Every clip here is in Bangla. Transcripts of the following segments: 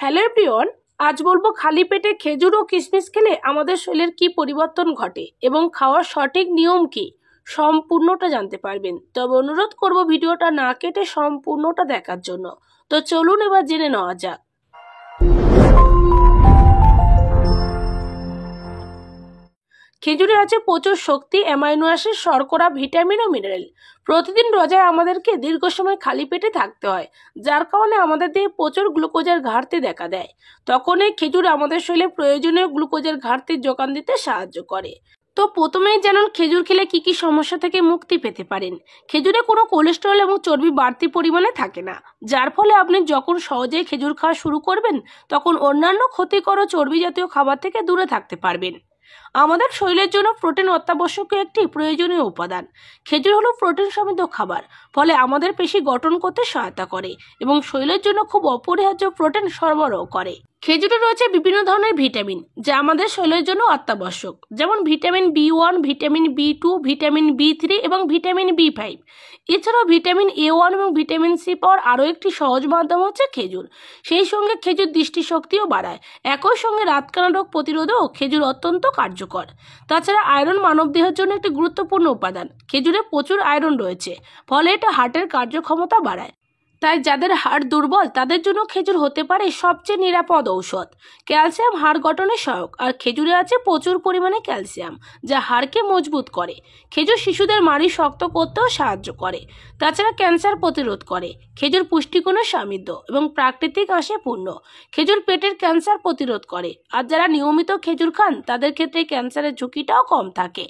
হ্যালো এভরিওয়ান, আজ বলবো খালি পেটে খেজুর ও কিশমিশ খেলে আমাদের শরীরের কি পরিবর্তন ঘটে এবং খাওয়ার সঠিক নিয়ম কি সম্পূর্ণটা জানতে পারবেন। তবে অনুরোধ করব ভিডিওটা না কেটে সম্পূর্ণটা দেখার জন্য। তো চলুন এবার জেনে নেওয়া যাক। খেজুরে আছে প্রচুর শক্তি, অ্যামাইনো অ্যাসিড, শর্করা, ভিটামিন ও মিনারেল। প্রতিদিন রোজায় আমাদেরকে দীর্ঘ সময় খালি পেটে থাকতে হয়, যার কারণে আমাদের দেহে প্রচুর গ্লুকোজের ঘাটতি দেখা দেয়। তখন এই খেজুর আমাদের শরীরে প্রয়োজনীয় গ্লুকোজের ঘাটতির যোগান দিতে সাহায্য করে। তো প্রথমেই জানুন খেজুর খেলে কি কি সমস্যা থেকে মুক্তি পেতে পারেন। খেজুরে কোনো কোলেস্টেরল এবং চর্বি বাড়তি পরিমাণে থাকে না, যার ফলে আপনি যখন সহজেই খেজুর খাওয়া শুরু করবেন তখন অন্যান্য ক্ষতিকর ও চর্বি জাতীয় খাবার থেকে দূরে থাকতে পারবেন। আমাদের শরীরের জন্য প্রোটিন অত্যাবশ্যকীয় একটি প্রয়োজনীয় উপাদান। খেজুর হলো প্রোটিন সমৃদ্ধ খাবার, ফলে আমাদের পেশি গঠন করতে সহায়তা করে এবং শরীরের জন্য খুব অপরিহার্য প্রোটিন সরবরাহ করে। খেজুরে রয়েছে বিভিন্ন ধরনের ভিটামিন যা আমাদের শরীরের জন্য অত্যাবশ্যক, যেমন vitamin B one, vitamin B2, vitamin বি3 এবং ভিটামিন বি5। এছাড়াও ভিটামিন এ1 এবং ভিটামিন সি পাওয়ার আরও একটি সহজ মাধ্যম হচ্ছে খেজুর। সেই সঙ্গে খেজুর দৃষ্টিশক্তিও বাড়ায়। একই সঙ্গে রাতকানা রোগ প্রতিরোধেও খেজুর অত্যন্ত কার্যকর। তাছাড়া আয়রন মানবদেহের জন্য একটি গুরুত্বপূর্ণ উপাদান। খেজুরে প্রচুর আয়রন রয়েছে, ফলে এটা হার্টের কার্যক্ষমতা বাড়ায়। তাই যাদের হাড় দুর্বল তাদের জন্য খেজুর হতে পারে সবচেয়ে নিরাপদ ঔষধ। ক্যালসিয়াম হাড় গঠনে সহায়ক, আর খেজুরে আছে প্রচুর পরিমাণে ক্যালসিয়াম যা হাড়কে মজবুত করে। খেজুর শিশুদের মাড়ি শক্ত করতেও সাহায্য করে। তাছাড়া ক্যান্সার প্রতিরোধ করে। খেজুর পুষ্টিগুণে সমৃদ্ধ এবং প্রাকৃতিক আঁশে পূর্ণ। খেজুর পেটের ক্যান্সার প্রতিরোধ করে, আর যারা নিয়মিত খেজুর খান তাদের ক্ষেত্রে ক্যান্সারের ঝুঁকিটাও কম থাকে।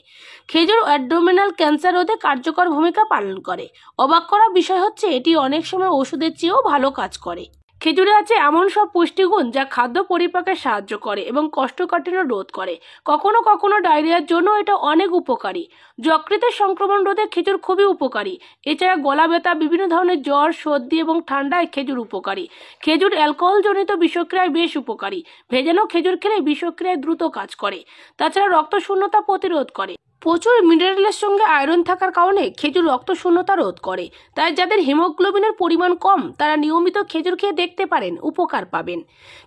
খেজুর অ্যাবডোমিনাল ক্যান্সার রোধে কার্যকর ভূমিকা পালন করে। অবাক করা বিষয় হচ্ছে এটি অনেক সময় ওষুধের চেয়েও ভালো কাজ করে। খেজুরে আছে এমন সব পুষ্টিগুণ যা খাদ্য পরিপাকে সাহায্য করে এবং কোষ্ঠকাঠিন্য রোধ করে। কখনো কখনো ডায়রিয়ার জন্য এটা অনেক উপকারী। যকৃতের সংক্রমণ রোধে খেজুর খুবই উপকারী। এছাড়া গলা ব্যথা, বিভিন্ন ধরনের জ্বর, সর্দি এবং ঠান্ডায় খেজুর উপকারী। খেজুর অ্যালকোহলজনিত বিষক্রিয়ায় বেশ উপকারী। ভেজানো খেজুর খেলে বিষক্রিয়ায় দ্রুত কাজ করে। তাছাড়া রক্তশূন্যতা প্রতিরোধ করে। প্রচুর মিনারেলের সঙ্গে আয়রন থাকার কারণে খেজুর রক্ত শূন্যতা রোধ করে। তাই যাদের হিমোগ্লোবিনের পরিমাণ কম তারা নিয়মিত খেজুর খেয়ে দেখতে পারেন, উপকার পাবেন।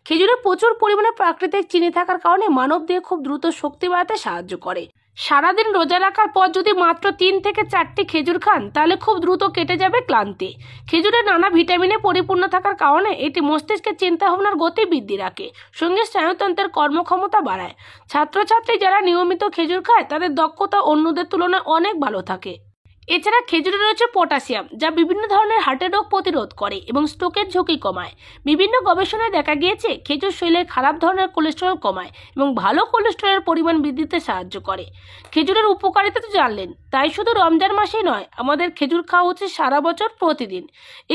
খেজুরে প্রচুর পরিমাণে প্রাকৃতিক চিনি থাকার কারণে মানবদেহে খুব দ্রুত শক্তি বাড়াতে সাহায্য করে। সারাদিন রোজা রাখার পর যদি মাত্র 3 থেকে 4টি খেজুর খান তাহলে খুব দ্রুত কেটে যাবে ক্লান্তি। খেজুরে নানা ভিটামিনে পরিপূর্ণ থাকার কারণে এটি মস্তিষ্কের চিন্তা ভাবনার গতি বৃদ্ধি রাখে, সঙ্গে স্নায়ুতন্ত্রের কর্মক্ষমতা বাড়ায়। ছাত্রছাত্রী যারা নিয়মিত খেজুর খায় তাদের দক্ষতা অন্যদের তুলনায় অনেক ভালো থাকে। এছাড়া খেজুরে রয়েছে পটাশিয়াম যা বিভিন্ন ধরনের হার্টের রোগ প্রতিরোধ করে এবং স্ট্রোকের ঝুঁকি কমায়। বিভিন্ন গবেষণায় দেখা গিয়েছে খেজুর শরীরের খারাপ ধরনের কোলেস্টেরল কমায় এবং ভালো কোলেস্টেরলের পরিমাণ বৃদ্ধিতে সাহায্য করে। খেজুরের উপকারিতা তো জানলেন, তাই শুধু রমজান মাসেই নয়, আমাদের খেজুর খাওয়া উচিত সারা বছর প্রতিদিন।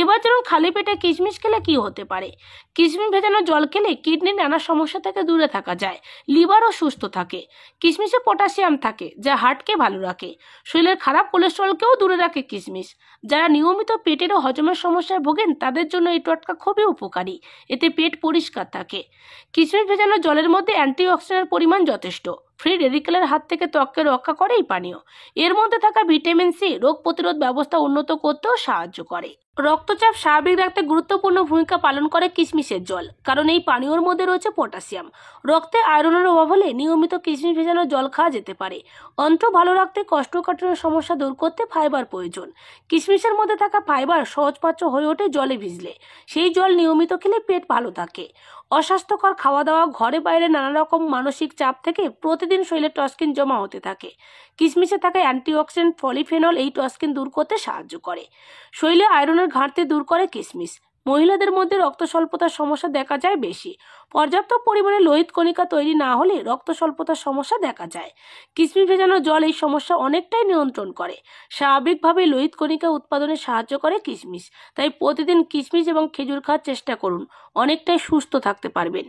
এবার যেমন খালি পেটে কিশমিশ খেলে কি হতে পারে। কিশমিশ ভেজানো জল খেলে কিডনির নানা সমস্যা থেকে দূরে থাকা যায়, লিভারও সুস্থ থাকে। কিশমিশে পটাশিয়াম থাকে যা হার্টকে ভালো রাখে। শরীরের খারাপ কোলেস্টেরলকেও দূরে রাখে কিশমিশ। যারা নিয়মিত পেটের ও হজমের সমস্যায় ভোগেন তাদের জন্য এই টোটকা খুবই উপকারী। এতে পেট পরিষ্কার থাকে। কিশমিশ ভেজানো জলের মধ্যে অ্যান্টিঅক্সিডেন্টের পরিমাণ যথেষ্ট। ফ্রি রেডিকেলের হাত থেকে ত্বককে রক্ষা করে এই পানীয়। এর মধ্যে থাকা ভিটামিন সি রোগ প্রতিরোধ ব্যবস্থা উন্নত করতেও সাহায্য করে। রক্তচাপ স্বাভাবিক রাখতে গুরুত্বপূর্ণ ভূমিকা পালন করে কিশমিশের জল, কারণ এই পানীয়র মধ্যে রয়েছে পটাশিয়াম। রক্তে আয়রনের অভাব হলে নিয়মিত কিশমিশ ভেজানো জল খাওয়া যেতে পারে। অন্ত্র ভালো রাখতে, কোষ্ঠকাঠিন্যের সমস্যা দূর করতে ফাইবার প্রয়োজন। কিশমিশের মধ্যে থাকা ফাইবার সহজপাচ্য হয়ে ওঠে জলে ভিজলে। সেই জল নিয়মিত খেলে পেট ভালো থাকে। অস্বাস্থ্যকর খাওয়া দাওয়া, ঘরে বাইরে নানা রকম মানসিক চাপ থেকে প্রতিদিন শরীরে টক্সিন জমা হতে থাকে। কিশমিশে থাকা অ্যান্টিঅক্সিডেন্ট পলিফেনল এই টক্সিন দূর করতে সাহায্য করে। শরীরে আয়রনের ঘাটতি দূর করে কিশমিশ। মহিলাদের মধ্যে রক্ত স্বল্পতার সমস্যা দেখা যায় বেশি। পর্যাপ্ত পরিমাণে লোহিত কণিকা তৈরি না হলে রক্ত স্বল্পতার সমস্যা দেখা যায়। কিশমিশ ভেজানো জল এই সমস্যা অনেকটাই নিয়ন্ত্রণ করে। স্বাভাবিকভাবে লোহিত কণিকা উৎপাদনে সাহায্য করে কিশমিশ। তাই প্রতিদিন কিশমিশ এবং খেজুর খাওয়ার চেষ্টা করুন, অনেকটাই সুস্থ থাকতে পারবেন।